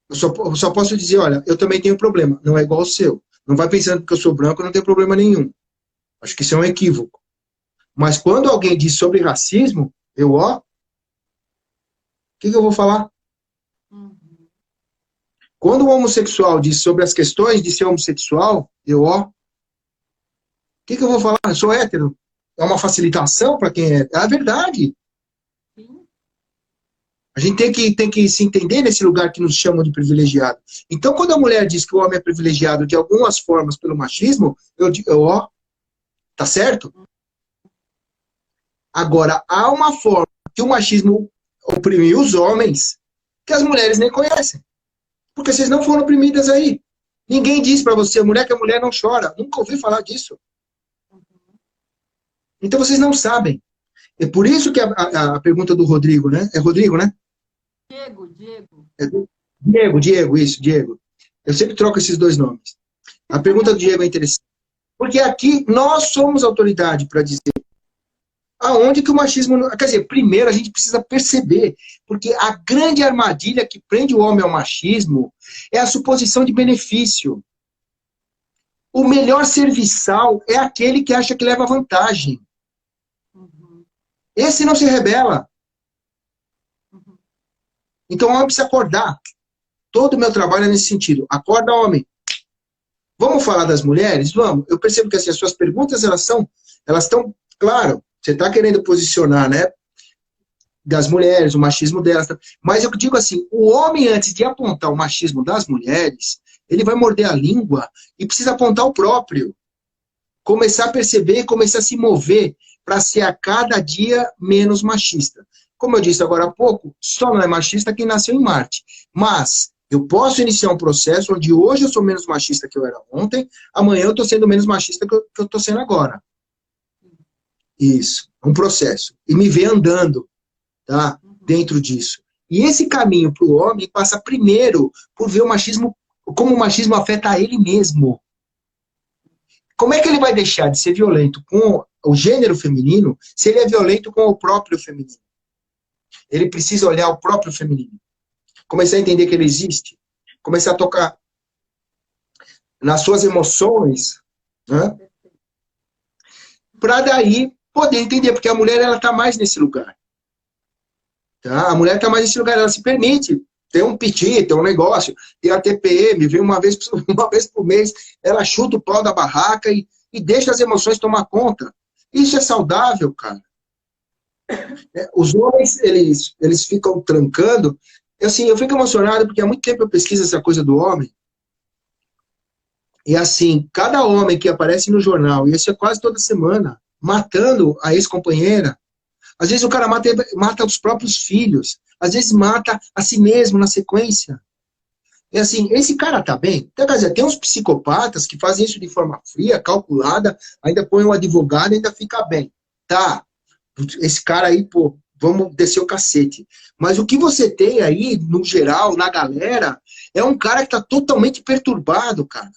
Eu só posso dizer, olha, eu também tenho problema. Não é igual ao seu. Não vai pensando que eu sou branco, eu não tenho problema nenhum. Acho que isso é um equívoco. Mas quando alguém diz sobre racismo, o que eu vou falar? Quando o homossexual diz sobre as questões de ser homossexual, o que eu vou falar? Eu sou hétero. É uma facilitação para quem é. É a verdade. A gente tem que se entender nesse lugar que nos chamam de privilegiado. Então, quando a mulher diz que o homem é privilegiado de algumas formas pelo machismo, eu digo, tá certo? Agora, há uma forma que o machismo oprimiu os homens que as mulheres nem conhecem. Porque vocês não foram oprimidas aí. Ninguém diz para você, mulher, que a mulher não chora. Nunca ouvi falar disso. Então vocês não sabem. É por isso que a pergunta do Rodrigo, né? É Rodrigo, né? Diego, isso, Diego. Eu sempre troco esses dois nomes. A pergunta do Diego é interessante. Porque aqui nós somos autoridade para dizer aonde que o machismo... Quer dizer, primeiro a gente precisa perceber, porque a grande armadilha que prende o homem ao machismo é a suposição de benefício. O melhor serviçal é aquele que acha que leva vantagem. Esse não se rebela. Então o homem precisa acordar. Todo o meu trabalho é nesse sentido. Acorda, homem. Vamos falar das mulheres? Vamos. Eu percebo que assim, as suas perguntas, elas estão, claro, você está querendo posicionar, né, das mulheres, o machismo delas. Mas eu digo assim, o homem, antes de apontar o machismo das mulheres, ele vai morder a língua e precisa apontar o próprio. Começar a perceber, começar a se mover para ser a cada dia menos machista. Como eu disse agora há pouco, só não é machista quem nasceu em Marte. Mas eu posso iniciar um processo onde hoje eu sou menos machista que eu era ontem, amanhã eu estou sendo menos machista que eu estou sendo agora. Isso, um processo. E me ver andando, tá, dentro disso. E esse caminho para o homem passa primeiro por ver o machismo, como o machismo afeta a ele mesmo. Como é que ele vai deixar de ser violento com o gênero feminino se ele é violento com o próprio feminino? Ele precisa olhar o próprio feminino. Começar a entender que ele existe. Começar a tocar nas suas emoções, né? Para daí poder entender, porque a mulher ela está mais nesse lugar. Tá? A mulher está mais nesse lugar, ela se permite ter um piti, ter um negócio, ter a TPM, vem uma vez por mês, ela chuta o pau da barraca e deixa as emoções tomar conta. Isso é saudável, cara. Os homens, eles ficam trancando. Assim, eu fico emocionado porque há muito tempo eu pesquiso essa coisa do homem. E assim, cada homem que aparece no jornal, e isso é quase toda semana, matando a ex-companheira. Às vezes o cara mata os próprios filhos. Às vezes mata a si mesmo na sequência. É assim, esse cara tá bem? Quer dizer, tem uns psicopatas que fazem isso de forma fria, calculada, ainda põe um advogado e ainda fica bem. Tá, esse cara aí, pô, vamos descer o cacete. Mas o que você tem aí, no geral, na galera, é um cara que tá totalmente perturbado, cara.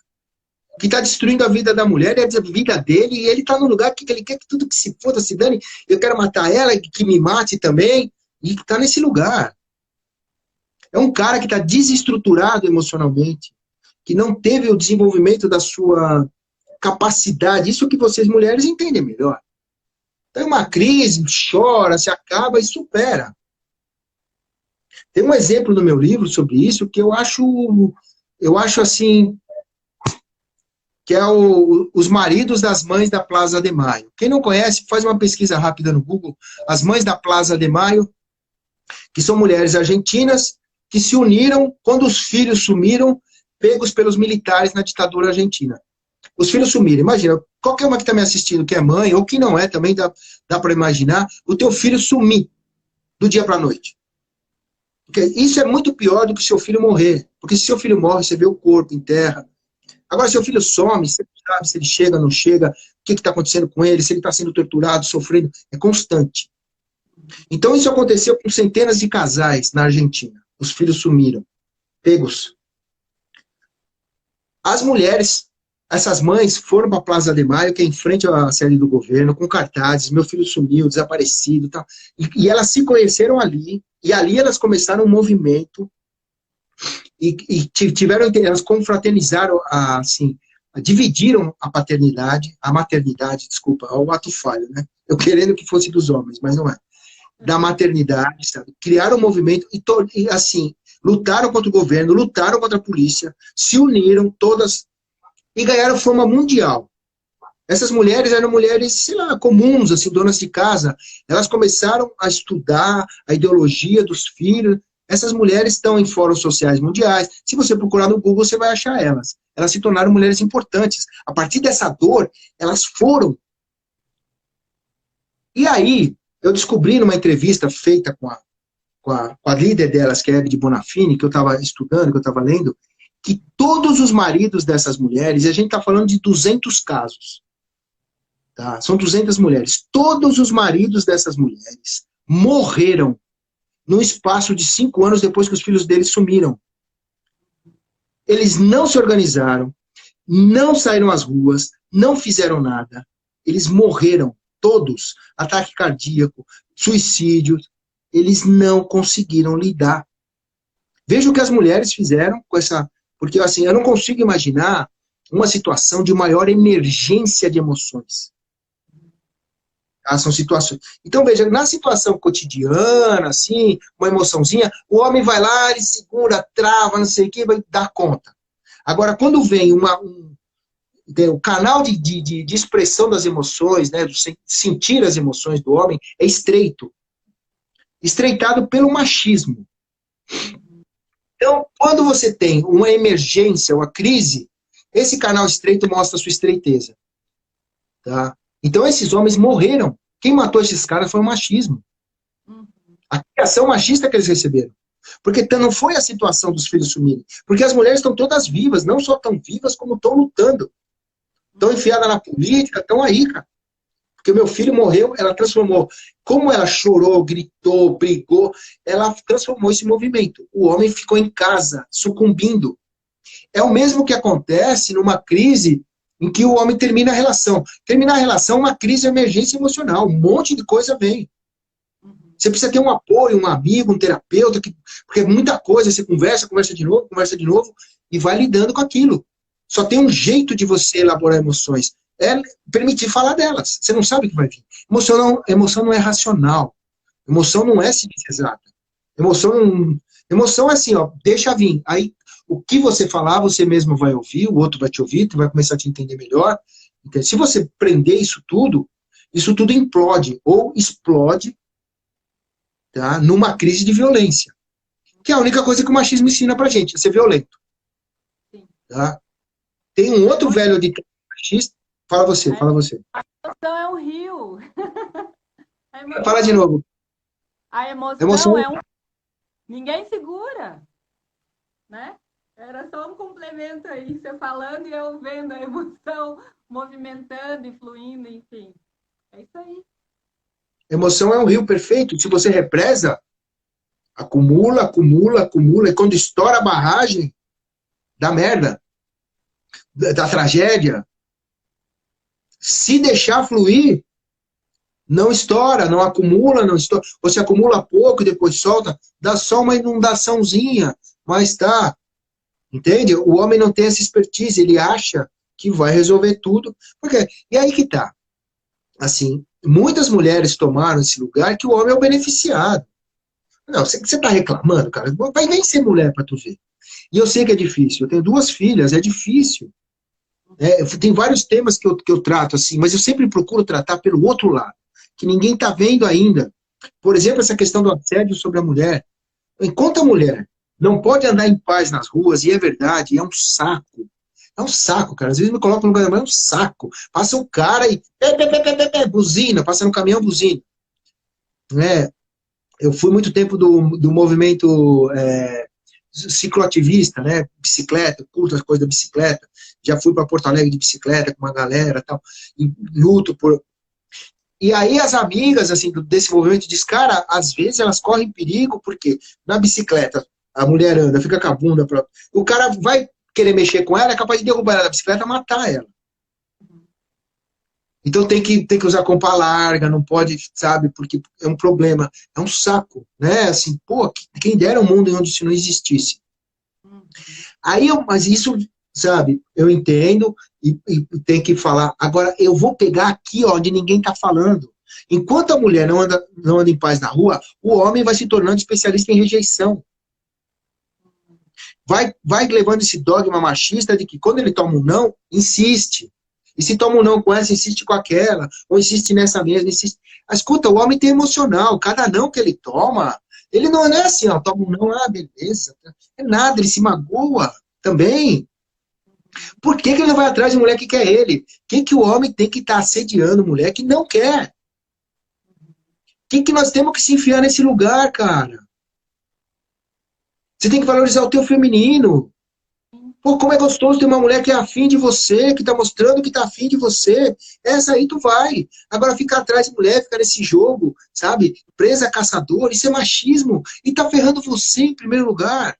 que está destruindo a vida da mulher, a vida dele, e ele está no lugar que ele quer que tudo que se foda, se dane, eu quero matar ela, que me mate também, e está nesse lugar. É um cara que está desestruturado emocionalmente, que não teve o desenvolvimento da sua capacidade, isso que vocês mulheres entendem melhor. Tem uma crise, chora, se acaba e supera. Tem um exemplo no meu livro sobre isso que eu acho assim, que é os maridos das mães da Plaza de Maio. Quem não conhece, faz uma pesquisa rápida no Google. As mães da Plaza de Maio, que são mulheres argentinas, que se uniram quando os filhos sumiram, pegos pelos militares na ditadura argentina. Os filhos sumiram. Imagina, qualquer uma que está me assistindo, que é mãe, ou que não é, também dá para imaginar, o teu filho sumir do dia para a noite. Porque isso é muito pior do que seu filho morrer. Porque se seu filho morre, você vê o corpo em terra. Agora, seu filho some, você não sabe se ele chega, não chega, o que está acontecendo com ele, se ele está sendo torturado, sofrendo, é constante. Então, isso aconteceu com centenas de casais na Argentina. Os filhos sumiram, pegos. As mulheres, essas mães, foram para a Plaza de Maio, que é em frente à sede do governo, com cartazes, meu filho sumiu, desaparecido, tal. E elas se conheceram ali, e ali elas começaram um movimento. E tiveram, elas confraternizaram, assim, dividiram a maternidade, desculpa, o ato falho, né? Eu querendo que fosse dos homens, mas não é. Da maternidade, sabe? Criaram um movimento e, assim, lutaram contra o governo, lutaram contra a polícia, se uniram todas e ganharam fama mundial. Essas mulheres eram mulheres, sei lá, comuns, assim, donas de casa. Elas começaram a estudar a ideologia dos filhos. Essas mulheres estão em fóruns sociais mundiais. Se você procurar no Google, você vai achar elas. Elas se tornaram mulheres importantes. A partir dessa dor, elas foram. E aí, eu descobri numa entrevista feita com a líder delas, que é a Hebe de Bonafini, que eu estava estudando, que eu estava lendo, que todos os maridos dessas mulheres, e a gente está falando de 200 casos, tá? São 200 mulheres. Todos os maridos dessas mulheres morreram no espaço de 5 anos depois que os filhos deles sumiram. Eles não se organizaram, não saíram às ruas, não fizeram nada. Eles morreram, todos. Ataque cardíaco, suicídio. Eles não conseguiram lidar. Veja o que as mulheres fizeram com essa... Porque, assim, eu não consigo imaginar uma situação de maior emergência de emoções. São situações. Então, veja, na situação cotidiana, assim, uma emoçãozinha, o homem vai lá, ele segura, trava, não sei o que, vai dar conta. Agora, quando vem o canal de expressão das emoções, né, do sentir as emoções do homem, é estreito. Estreitado pelo machismo. Então, quando você tem uma emergência, uma crise, esse canal estreito mostra a sua estreiteza. Tá? Então, esses homens morreram. Quem matou esses caras foi o machismo. A criação machista que eles receberam. Porque não foi a situação dos filhos sumirem. Porque as mulheres estão todas vivas, não só estão vivas, como estão lutando. Estão enfiadas na política, estão aí, cara. Porque o meu filho morreu, ela transformou. Como ela chorou, gritou, brigou, ela transformou esse movimento. O homem ficou em casa, sucumbindo. É o mesmo que acontece numa crise em que o homem termina a relação. Terminar a relação é uma crise de emergência emocional. Um monte de coisa vem. Você precisa ter um apoio, um amigo, um terapeuta, porque muita coisa, você conversa de novo, e vai lidando com aquilo. Só tem um jeito de você elaborar emoções. É permitir falar delas. Você não sabe o que vai vir. Emoção não é racional. Emoção não é ciência exata. Emoção é assim, ó, deixa vir. Aí, o que você falar, você mesmo vai ouvir, o outro vai te ouvir, tu vai começar a te entender melhor. Então, se você prender isso tudo implode ou explode, tá, numa crise de violência. Que é a única coisa que o machismo ensina pra gente, é ser violento. Tá? Tem um outro velho ditado machista. Fala você. A emoção é um rio. Fala de novo. A emoção é um... Ninguém segura. Né? Era só um complemento aí, você falando e eu vendo a emoção movimentando e fluindo, enfim. É isso aí. Emoção é um rio perfeito. Se você represa, acumula, e quando estoura a barragem, dá merda. da tragédia, se deixar fluir, não estoura, não acumula, não estoura. Você acumula pouco e depois solta, dá só uma inundaçãozinha, mas tá. Entende? O homem não tem essa expertise, ele acha que vai resolver tudo. Porque, e aí que tá. Assim, muitas mulheres tomaram esse lugar que o homem é o beneficiado. Não, você tá reclamando, cara. Vai vem ser mulher para tu ver. E eu sei que é difícil. Eu tenho 2 filhas, é difícil. Tem vários temas que eu trato assim, mas eu sempre procuro tratar pelo outro lado, que ninguém está vendo ainda. Por exemplo, essa questão do assédio sobre a mulher. Enquanto a mulher não pode andar em paz nas ruas, e é verdade, é um saco. É um saco, cara. Às vezes me colocam no lugar da mulher, é um saco. Passa o cara e buzina, passa no caminhão, buzina. Né? Eu fui muito tempo do movimento cicloativista, né? Bicicleta, curto as coisas da bicicleta. Já fui para Porto Alegre de bicicleta com uma galera tal. E luto por. E aí as amigas assim desse movimento diz, cara, às vezes elas correm perigo porque na bicicleta a mulher anda, fica com a bunda pra... o cara vai querer mexer com ela, é capaz de derrubar ela da bicicleta e matar ela. Então tem que usar compa larga, não pode, sabe, porque é um problema, é um saco, né? Assim, pô, quem dera um mundo onde isso não existisse. Aí, mas isso, sabe, eu entendo e tem que falar. Agora, eu vou pegar aqui ó, onde ninguém está falando. Enquanto a mulher não anda em paz na rua, o homem vai se tornando especialista em rejeição. Vai levando esse dogma machista de que quando ele toma um não, insiste. E se toma um não com essa, insiste com aquela, ou insiste nessa mesma, insiste. Escuta, o homem tem emocional, cada não que ele toma, ele não é assim, ó, toma um não, beleza. É nada, ele se magoa também. Por que ele não vai atrás de mulher que quer ele? Quem que o homem tem que estar assediando mulher que não quer? Quem que nós temos que se enfiar nesse lugar, cara? Você tem que valorizar o teu feminino. Pô, como é gostoso ter uma mulher que é afim de você, que tá mostrando que tá afim de você. Essa aí tu vai. Agora ficar atrás de mulher, ficar nesse jogo, sabe? Presa a caçador, isso é machismo. E tá ferrando você em primeiro lugar.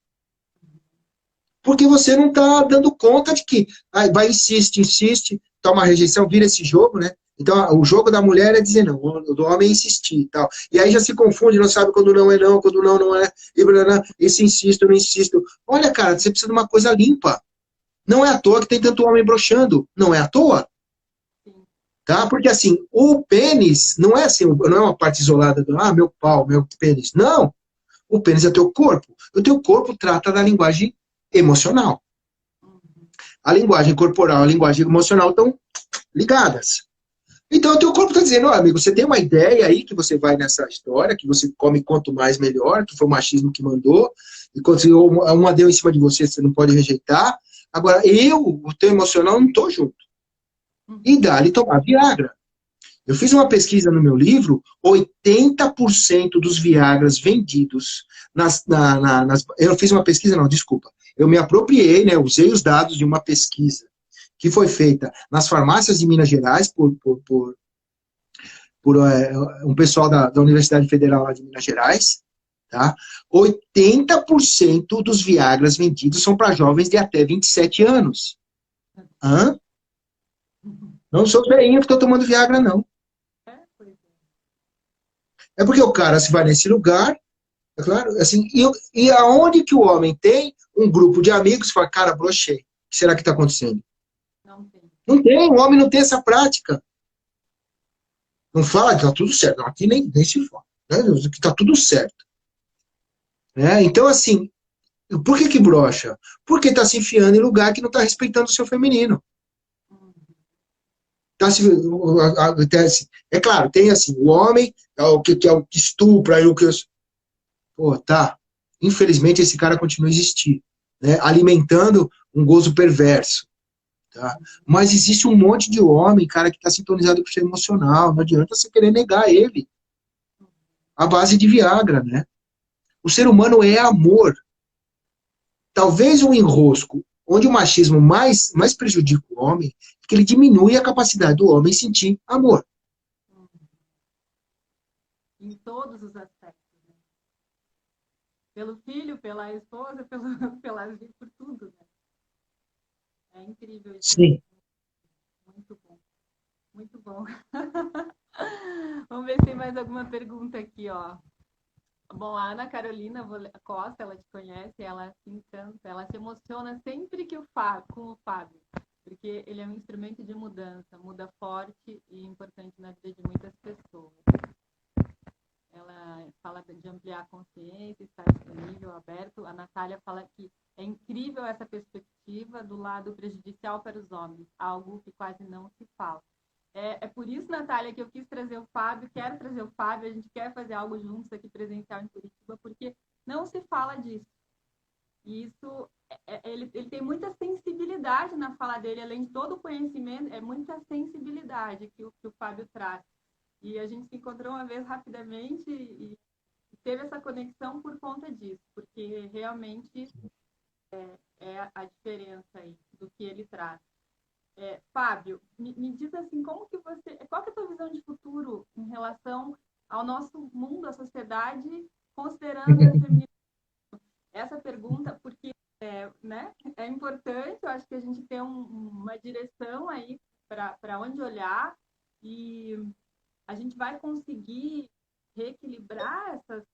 Porque você não tá dando conta de que vai, insiste, toma rejeição, vira esse jogo, né? Então, o jogo da mulher é dizer não, o do homem é insistir e tal. E aí já se confunde, não sabe quando não é não, quando não é, e blá, blá, e se insisto, não insisto. Olha, cara, você precisa de uma coisa limpa. Não é à toa que tem tanto homem broxando. Não é à toa. Tá? Porque assim, o pênis não é assim, não é uma parte isolada do, meu pau, meu pênis. Não. O pênis é teu corpo. O teu corpo trata da linguagem emocional. A linguagem corporal e a linguagem emocional estão ligadas. Então, o teu corpo está dizendo, amigo, você tem uma ideia aí que você vai nessa história, que você come quanto mais melhor, que foi o machismo que mandou, e quando uma deu em cima de você, você não pode rejeitar. Agora, o teu emocional, não estou junto. E dá-lhe tomar Viagra. Eu fiz uma pesquisa no meu livro, 80% dos Viagras vendidos eu fiz uma pesquisa, não, desculpa. Eu me apropriei, né, usei os dados de uma pesquisa que foi feita nas farmácias de Minas Gerais por um pessoal da Universidade Federal lá de Minas Gerais, tá? 80% dos Viagras vendidos são para jovens de até 27 anos. Hã? Não sou velhinho que estou tomando Viagra, não. É porque o cara se vai nesse lugar, é claro, assim, e aonde que o homem tem um grupo de amigos e fala, cara, brochei. O que será que está acontecendo? Não tem. Não tem, o homem não tem essa prática. Não fala que tá tudo certo. Não, aqui nem se fala. Né? Que tá tudo certo. Né? Então, assim, por que brocha? Porque tá se enfiando em lugar que não tá respeitando o seu feminino. Tá se, é claro, tem assim, o homem é o que é o que estupra, é o que... Pô, tá. Infelizmente, esse cara continua a existir. Né? Alimentando um gozo perverso. Tá? Mas existe um monte de homem, cara, que está sintonizado com o seu emocional. Não adianta você querer negar ele. A base de Viagra, né? O ser humano é amor. Talvez um enrosco onde o machismo mais prejudica o homem é que ele diminui a capacidade do homem sentir amor. Em todos os aspectos. Né? Pelo filho, pela esposa, por tudo. Né? É incrível isso. Sim. Muito bom. Muito bom. Vamos ver se tem mais alguma pergunta aqui, ó. Bom, a Ana Carolina Costa, ela te conhece, ela se encanta, ela se emociona sempre que com o Fábio, porque ele é um instrumento de mudança, muda forte e importante na vida de muitas pessoas. Ela fala de ampliar a consciência, estar disponível, aberto. A Natália fala que é incrível essa perspectiva do lado prejudicial para os homens, algo que quase não se fala. É por isso, Natália, que eu quis trazer o Fábio, quero trazer o Fábio, a gente quer fazer algo juntos aqui presencial em Curitiba, porque não se fala disso. E isso, ele tem muita sensibilidade na fala dele, além de todo o conhecimento, é muita sensibilidade que o Fábio traz. E a gente se encontrou uma vez rapidamente e teve essa conexão por conta disso, porque realmente é a diferença aí do que ele traz. Fábio, me diz assim, qual que é a tua visão de futuro em relação ao nosso mundo, à sociedade, considerando o feminismo? Essa pergunta, porque né, é importante, eu acho que a gente tem uma direção aí para onde olhar e a gente vai conseguir reequilibrar essas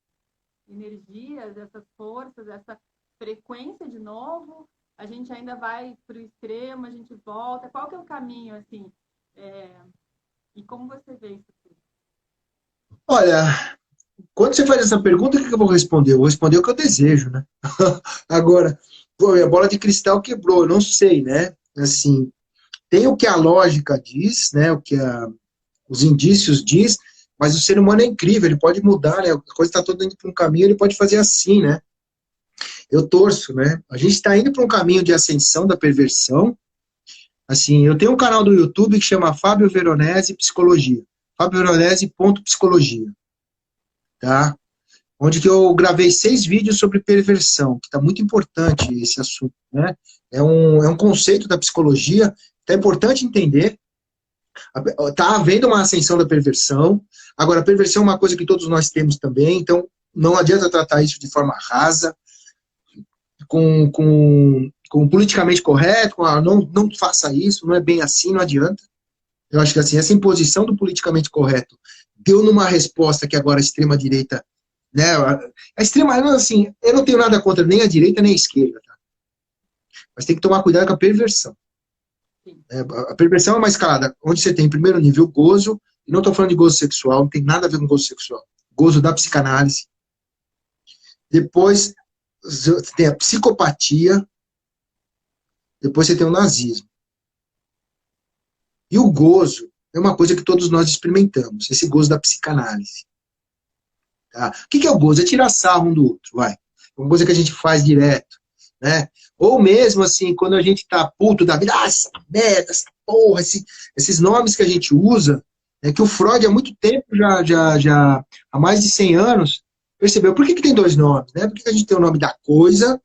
energias, essas forças, essa frequência de novo. A gente ainda vai para o extremo, a gente volta. Qual que é o caminho, assim? E como você vê isso tudo? Olha, quando você faz essa pergunta, o que eu vou responder? Eu vou responder o que eu desejo, né? Agora, pô, a bola de cristal quebrou, eu não sei, né? Assim, tem o que a lógica diz, né? O que os indícios diz, mas o ser humano é incrível, ele pode mudar, né? A coisa está toda indo para um caminho, ele pode fazer assim, né? Eu torço, né? A gente está indo para um caminho de ascensão da perversão. Assim, eu tenho um canal do YouTube que chama Fábio Veronese Psicologia. Fábio Veronese psicologia, tá? Onde que eu gravei 6 vídeos sobre perversão, que está muito importante esse assunto, né? É um conceito da psicologia, que é importante entender. Está havendo uma ascensão da perversão. Agora, a perversão é uma coisa que todos nós temos também, então não adianta tratar isso de forma rasa, com politicamente correto, não faça isso, não é bem assim, não adianta. Eu acho que assim, essa imposição do politicamente correto deu numa resposta que agora a extrema-direita, né, a extrema, assim, eu não tenho nada contra nem a direita nem a esquerda, tá? Mas tem que tomar cuidado com a perversão. A perversão é uma escalada onde você tem, em primeiro nível, gozo, e não estou falando de gozo sexual, não tem nada a ver com gozo sexual, gozo da psicanálise. Depois você tem a psicopatia, depois você tem o nazismo. E o gozo é uma coisa que todos nós experimentamos, esse gozo da psicanálise. Tá? O que é o gozo? É tirar sarro um do outro, vai. É uma coisa que a gente faz direto, né? Ou mesmo assim, quando a gente tá puto da vida, essa merda, essa porra, esses nomes que a gente usa, que o Freud há muito tempo, há mais de 100 anos, percebeu. Por que tem 2 nomes? Né? Por que a gente tem o nome da coisa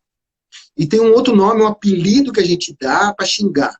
e tem um outro nome, um apelido que a gente dá para xingar?